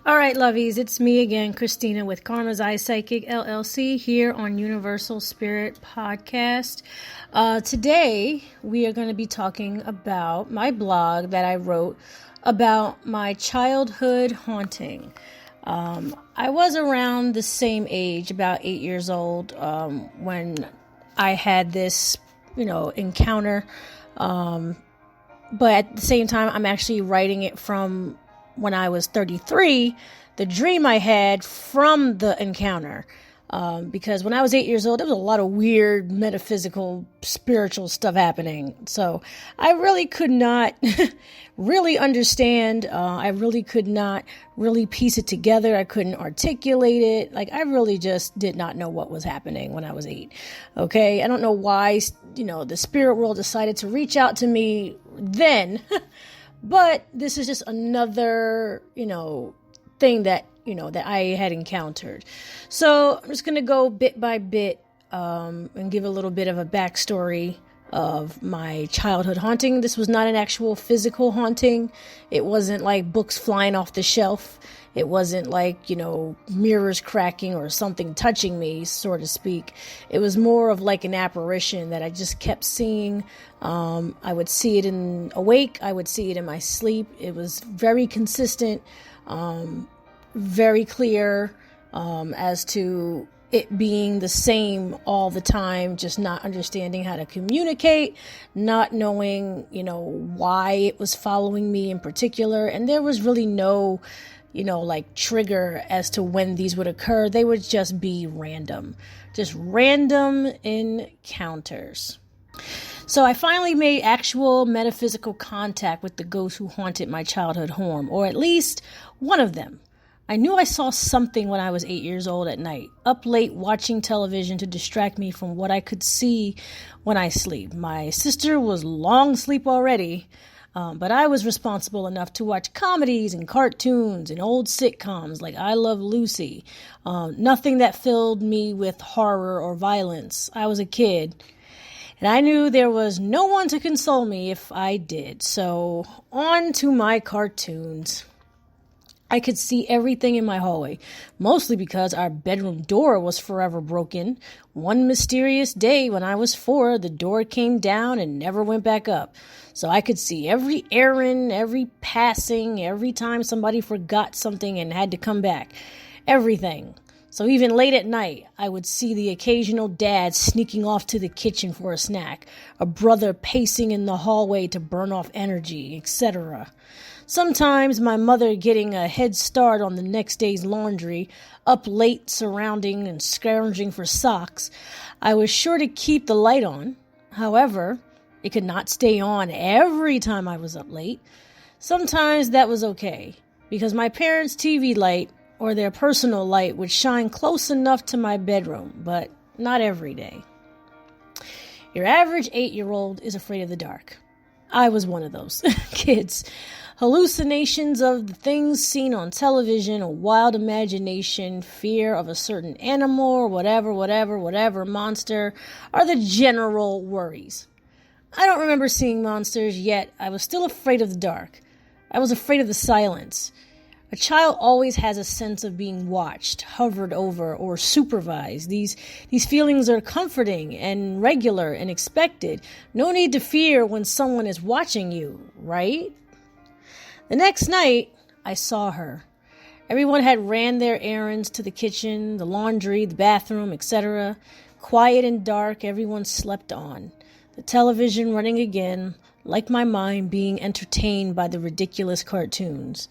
All right, lovies, it's me again, Christina with Karma's Eye Psychic LLC here on Universal Spirit Podcast. Today, we are going to be talking about my blog that I wrote about my childhood haunting. I was around the same age, about 8 years old, when I had this, encounter. But at the same time, I'm actually writing it from when I was 33, the dream I had from the encounter. Because when I was 8 years old, there was a lot of weird metaphysical, spiritual stuff happening. So I really could not really understand. I really could not really piece it together. I couldn't articulate it. I really just did not know what was happening when I was 8. Okay. I don't know why, the spirit world decided to reach out to me then. But this is just another, thing that I had encountered. So I'm just going to go bit by bit and give a little bit of a backstory of my childhood haunting. This was not an actual physical haunting. It wasn't like books flying off the shelf. It wasn't like, mirrors cracking or something touching me, so to speak. It was more of like an apparition that I just kept seeing. I would see it in awake. I would see it in my sleep. It was very consistent, very clear as to it being the same all the time, just not understanding how to communicate, not knowing, why it was following me in particular. And there was really no trigger as to when these would occur. They would just be random encounters. So I finally made actual metaphysical contact with the ghosts who haunted my childhood home, or at least one of them. I knew I saw something when I was 8 years old at night, up late watching television to distract me from what I could see when I sleep. My sister was long asleep already, but I was responsible enough to watch comedies and cartoons and old sitcoms like I Love Lucy. Nothing that filled me with horror or violence. I was a kid, and I knew there was no one to console me if I did. So on to my cartoons. I could see everything in my hallway, mostly because our bedroom door was forever broken. One mysterious day when I was 4, the door came down and never went back up. So I could see every errand, every passing, every time somebody forgot something and had to come back. Everything. So even late at night, I would see the occasional dad sneaking off to the kitchen for a snack, a brother pacing in the hallway to burn off energy, etc. Sometimes my mother getting a head start on the next day's laundry, up late surrounding and scrounging for socks. I was sure to keep the light on. However, it could not stay on every time I was up late. Sometimes that was okay, because my parents' TV light or their personal light would shine close enough to my bedroom, but not every day. Your average 8-year-old is afraid of the dark. I was one of those kids. Hallucinations of the things seen on television, a wild imagination, fear of a certain animal or whatever monster are the general worries. I don't remember seeing monsters, yet I was still afraid of the dark. I was afraid of the silence. A child always has a sense of being watched, hovered over, or supervised. These feelings are comforting and regular and expected. No need to fear when someone is watching you, right? The next night, I saw her. Everyone had ran their errands to the kitchen, the laundry, the bathroom, etc. Quiet and dark, everyone slept on. The television running again, like my mind being entertained by the ridiculous cartoons.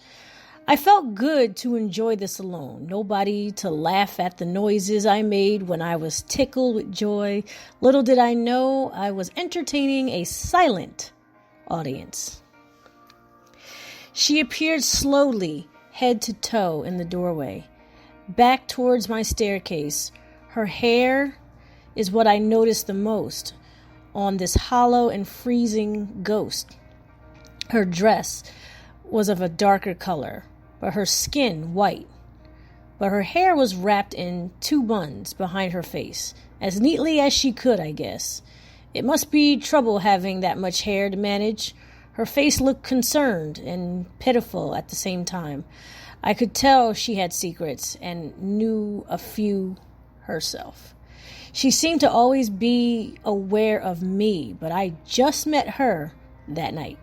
I felt good to enjoy this alone. Nobody to laugh at the noises I made when I was tickled with joy. Little did I know I was entertaining a silent audience. She appeared slowly, head to toe in the doorway, back towards my staircase. Her hair is what I noticed the most on this hollow and freezing ghost. Her dress was of a darker color, but her skin white. But her hair was wrapped in 2 buns behind her face, as neatly as she could, I guess. It must be trouble having that much hair to manage. Her face looked concerned and pitiful at the same time. I could tell she had secrets and knew a few herself. She seemed to always be aware of me, but I just met her that night.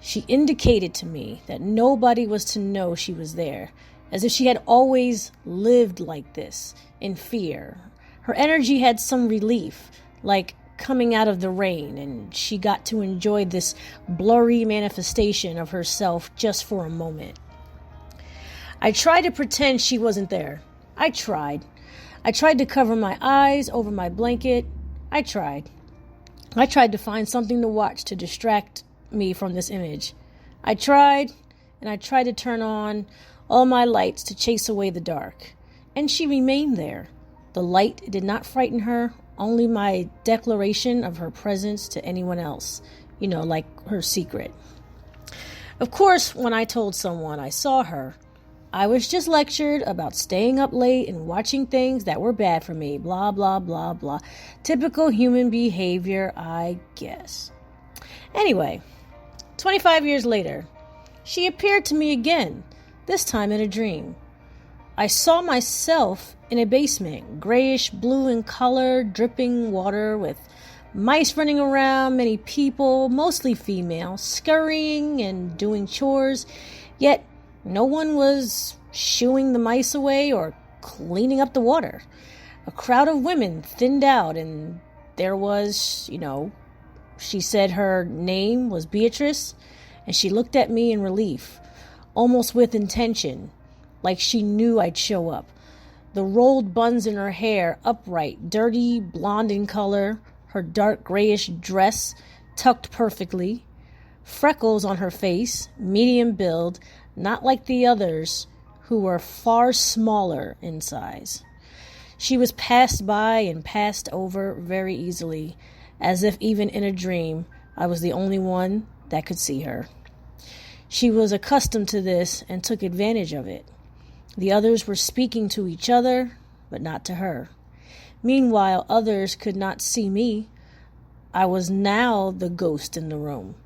She indicated to me that nobody was to know she was there, as if she had always lived like this, in fear. Her energy had some relief, like coming out of the rain, and she got to enjoy this blurry manifestation of herself just for a moment. I tried to pretend she wasn't there. I tried to cover my eyes over my blanket. I tried to find something to watch to distract me from this image. I tried to turn on all my lights to chase away the dark. And she remained there. The light did not frighten her, only my declaration of her presence to anyone else, like her secret. Of course, when I told someone I saw her, I was just lectured about staying up late and watching things that were bad for me, blah, blah, blah, blah. Typical human behavior, I guess. Anyway, 25 years later, she appeared to me again, this time in a dream. I saw myself in a basement, grayish blue in color, dripping water with mice running around, many people, mostly female, scurrying and doing chores, yet no one was shooing the mice away or cleaning up the water. A crowd of women thinned out, and there was, she said her name was Beatrice, and she looked at me in relief, almost with intention, like she knew I'd show up. The rolled buns in her hair, upright, dirty, blonde in color, her dark grayish dress tucked perfectly, freckles on her face, medium build, not like the others who were far smaller in size. She was passed by and passed over very easily, as if even in a dream I was the only one that could see her. She was accustomed to this and took advantage of it. The others were speaking to each other, but not to her. Meanwhile, others could not see me. I was now the ghost in the room.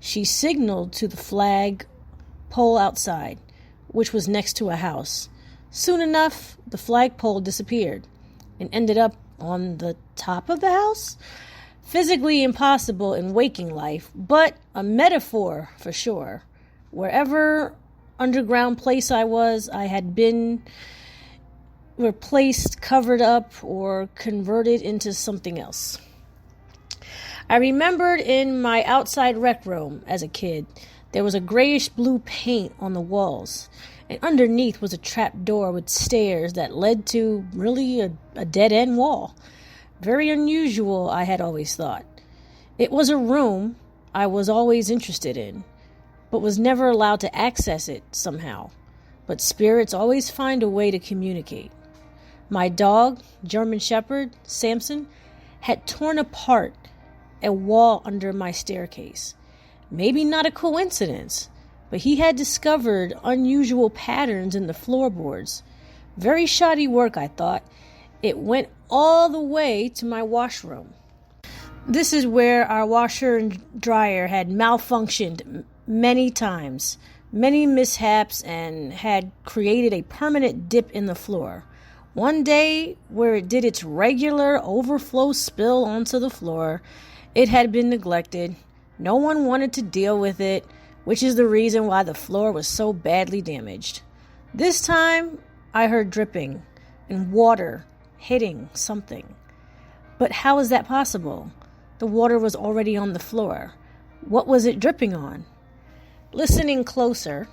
She signaled to the flag pole outside, which was next to a house. Soon enough, the flagpole disappeared and ended up on the top of the house. Physically impossible in waking life, but a metaphor for sure. Wherever underground place I had been replaced, covered up, or converted into something else. I remembered in my outside rec room as a kid, there was a grayish blue paint on the walls, and underneath was a trap door with stairs that led to really a dead-end wall. Very unusual, I had always thought. It was a room I was always interested in, but was never allowed to access it somehow. But spirits always find a way to communicate. My dog, German Shepherd, Samson, had torn apart a wall under my staircase. Maybe not a coincidence, but he had discovered unusual patterns in the floorboards. Very shoddy work, I thought. It went all the way to my washroom. This is where our washer and dryer had malfunctioned many times, many mishaps, and had created a permanent dip in the floor. One day, where it did its regular overflow spill onto the floor, it had been neglected. No one wanted to deal with it, which is the reason why the floor was so badly damaged. This time, I heard dripping and water hitting something. But how is that possible? The water was already on the floor. What was it dripping on? Listening closer,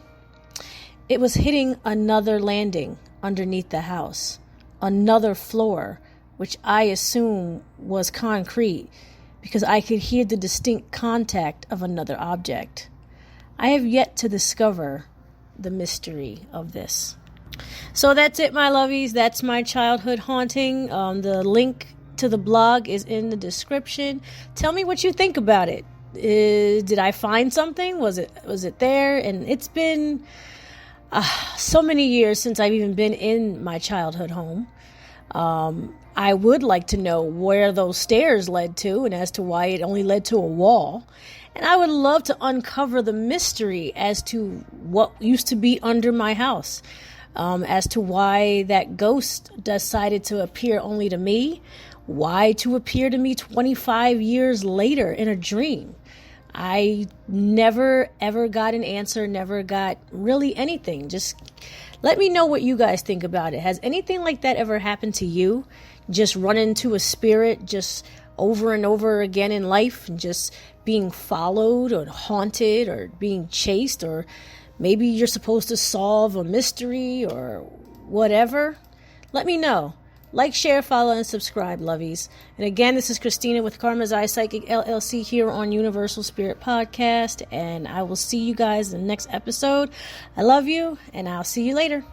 it was hitting another landing underneath the house, another floor, which I assume was concrete, because I could hear the distinct contact of another object. I have yet to discover the mystery of this. So that's it, my lovies. That's my childhood haunting. The link to the blog is in the description. Tell me what you think about it. Did I find something? Was it there? And it's been so many years since I've even been in my childhood home. I would like to know where those stairs led to and as to why it only led to a wall. And I would love to uncover the mystery as to what used to be under my house, as to why that ghost decided to appear only to me, why to appear to me 25 years later in a dream. I never, ever got an answer, never got really anything. Just let me know what you guys think about it. Has anything like that ever happened to you? Just run into a spirit just over and over again in life, and just being followed or haunted or being chased, or maybe you're supposed to solve a mystery or whatever? Let me know. Like, share, follow, and subscribe, lovies. And again, this is Christina with Karma's Eye Psychic LLC here on Universal Spirit Podcast. And I will see you guys in the next episode. I love you, and I'll see you later.